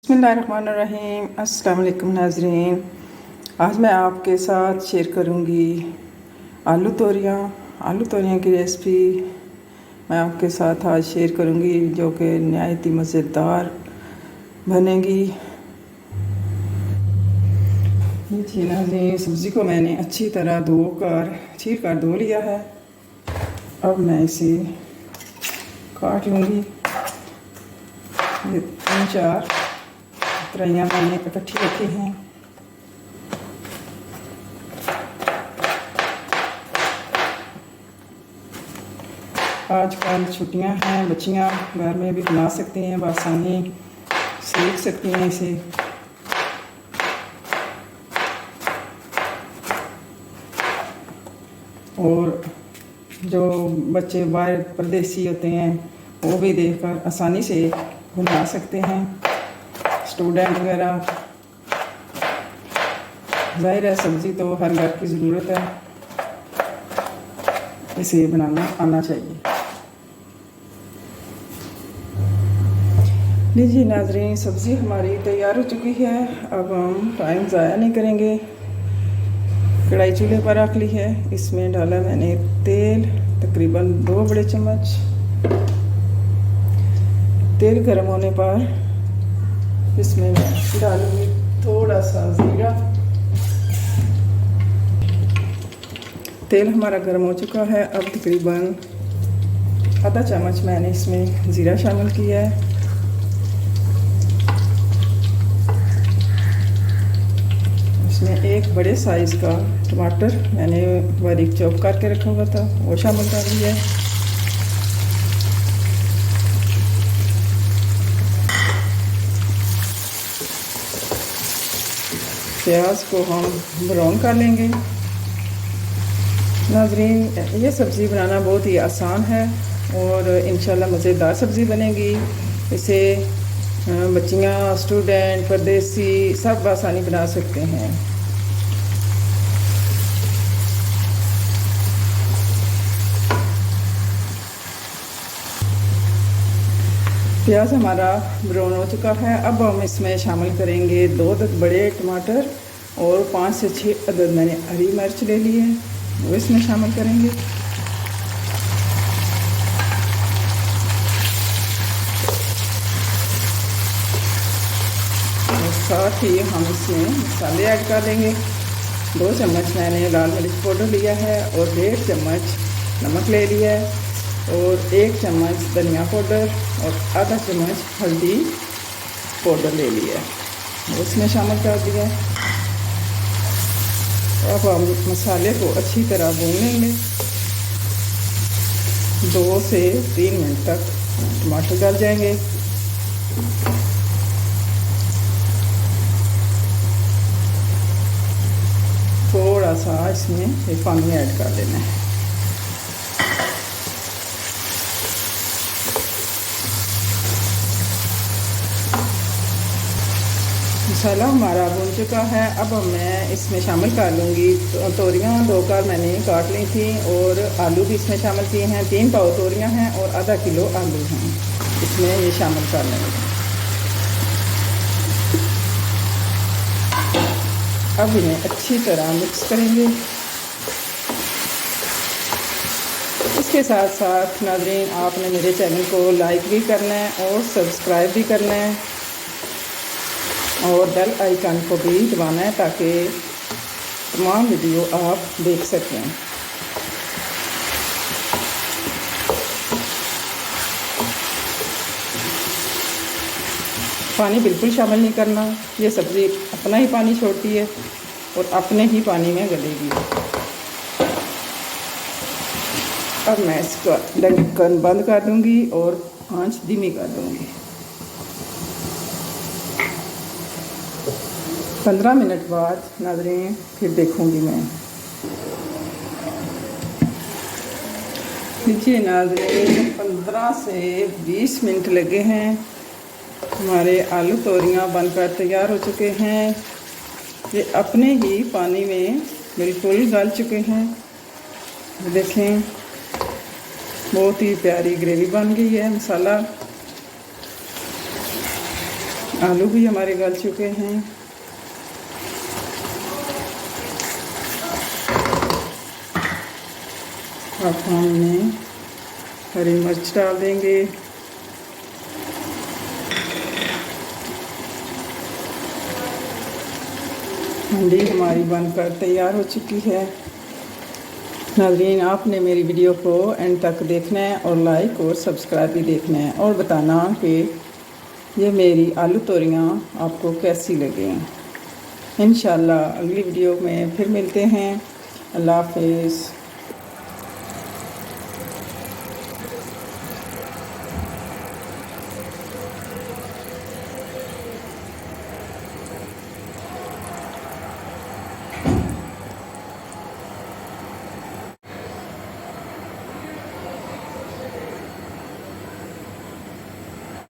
बिस्मिल्लाहिर्रहमानिर्रहीम। अस्सलाम वालेकुम नाज़रीन। आज मैं आपके साथ शेयर करूंगी आलू तोरियां की रेसिपी। मैं आपके साथ आज शेयर करूंगी जो कि नहायत ही मज़ेदार बनेगी। जी नाज़रीन, सब्ज़ी को मैंने अच्छी तरह छील कर धो लिया है। अब मैं इसे काट लूँगी। ये 3-4 तोरियां मैंने इकट्ठी रखी हैं। आजकल छुट्टियां हैं, बच्चियां घर में भी बना सकती हैं, आसानी सीख सकती हैं इसे। और जो बच्चे बाहर परदेसी होते हैं वो भी देखकर आसानी से बना सकते हैं। स्टूडेंट वगैरह, ज़ाहिर है सब्ज़ी तो हर घर की ज़रूरत है, इसे बनाना आना चाहिए। लीजिए नाज़रीन, सब्ज़ी हमारी तैयार हो चुकी है। अब हम टाइम ज़ाया नहीं करेंगे। कढ़ाई चूल्हे पर रख ली है। इसमें डाला मैंने तेल, तकरीबन 2 बड़े चम्मच। तेल गर्म होने पर इसमें मैं डालूंगी थोड़ा सा ज़ीरा। तेल हमारा गर्म हो चुका है। अब तकरीबन आधा चम्मच मैंने इसमें ज़ीरा शामिल किया है। इसमें एक बड़े साइज़ का टमाटर मैंने बारीक चॉप करके रखा हुआ था, वो शामिल कर दिया है। प्याज को हम ब्राउन कर लेंगे। नाज़रीन, ये सब्ज़ी बनाना बहुत ही आसान है और इंशाल्लाह मज़ेदार सब्ज़ी बनेगी। इसे बच्चियाँ, स्टूडेंट, परदेसी सब आसानी बना सकते हैं। प्याज हमारा ब्राउन हो चुका है। अब हम इसमें शामिल करेंगे 2 बड़े टमाटर और 5 से 6 अदद मैंने हरी मिर्च ले ली है, वो इसमें शामिल करेंगे। और साथ ही हम इसमें मसाले ऐड कर देंगे। 2 चम्मच मैंने लाल मिर्च पाउडर लिया है और 1.5 चम्मच नमक ले लिया है और 1 चम्मच धनिया पाउडर और आधा चम्मच हल्दी पाउडर ले लिया है, उसमें शामिल कर दिया है। अब हम मसाले को अच्छी तरह भून लेंगे। 2 से 3 मिनट तक टमाटर गल जाएंगे। थोड़ा सा इसमें पानी ऐड कर देना है। मसाला हमारा भून चुका है। अब मैं इसमें शामिल कर लूँगी तोरियां। 2 कार मैंने काट ली थी और आलू भी इसमें शामिल किए हैं। 3 पाव तोरियां हैं और आधा किलो आलू हैं, इसमें ये शामिल कर लेंगे। अब इन्हें अच्छी तरह मिक्स करेंगे। इसके साथ साथ नाज़रीन, आपने मेरे चैनल को लाइक भी करना है और सब्सक्राइब भी करना है और बेल आइकन को भी दबाना है ताकि तमाम वीडियो आप देख सकें। पानी बिल्कुल शामिल नहीं करना, ये सब्ज़ी अपना ही पानी छोड़ती है और अपने ही पानी में गलेगी। अब मैं इसका ढक्कन बंद कर दूंगी और आंच धीमी कर दूंगी। 15 मिनट बाद नाज़रीन फिर देखूंगी मैं। लीजिए नाज़रीन, 15 से 20 मिनट लगे हैं। हमारे आलू तोरियां बनकर तैयार हो चुके हैं। ये अपने ही पानी में बिल्कुल गल चुके हैं। देखें, बहुत ही प्यारी ग्रेवी बन गई है। मसाला आलू भी हमारे गल चुके हैं। अब हम इनमें हरी मिर्च डाल देंगे। हांडी हमारी बनकर तैयार हो चुकी है। नाज़रीन, आपने मेरी वीडियो को एंड तक देखना है और लाइक और सब्सक्राइब भी देखना है और बताना कि ये मेरी आलू तोरियाँ आपको कैसी लगें। इंशाल्लाह अगली वीडियो में फिर मिलते हैं। अल्लाह हाफ़िज़।